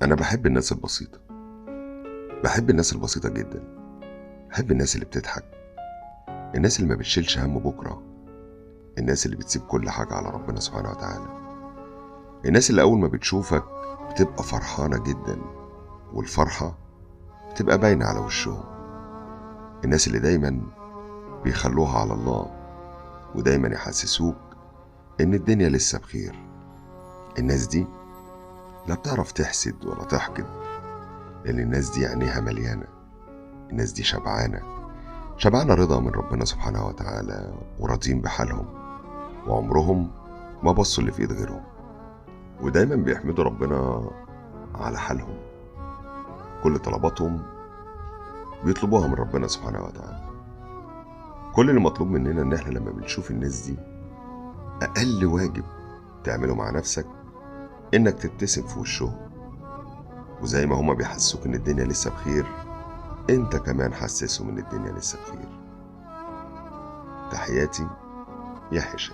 أنا باحب الناس البسيطة، باحب الناس البسيطة جدًا، باحب الناس اللي بتضحك، الناس اللي ما بتشيلش هَم بُكرة، الناس اللي بتسيب كل حاجة على ربنا سبحانه وتعالى، الناس اللي أول ما بتشوفك بتبقى فرحانة جدًا، والفرحة بتبقى باينة على وشّهم، الناس اللي دايمًا بيخلّوها على الله، ودايمًا يحسّسوك إن الدنيا لسه بخير، الناس دي لا بتعرف تحسد ولا تحقد، لأن الناس دي عينيها مليانة، الناس دي شبعانة رضا من ربنا سبحانه وتعالى وراضيين بحالهم، وعمرهم ما بصوا اللي في ايد غيرهم، ودايما بيحمدوا ربنا على حالهم، كل طلباتهم بيطلبوها من ربنا سبحانه وتعالى. كل اللي مطلوب مننا ان احنا لما بنشوف الناس دي، اقل واجب تعمله مع نفسك انك تبتسم في وشهم، وزي ما هما بيحسوك ان الدنيا لسه بخير، انت كمان حسسهم ان الدنيا لسه بخير. تحياتي، يا حشي.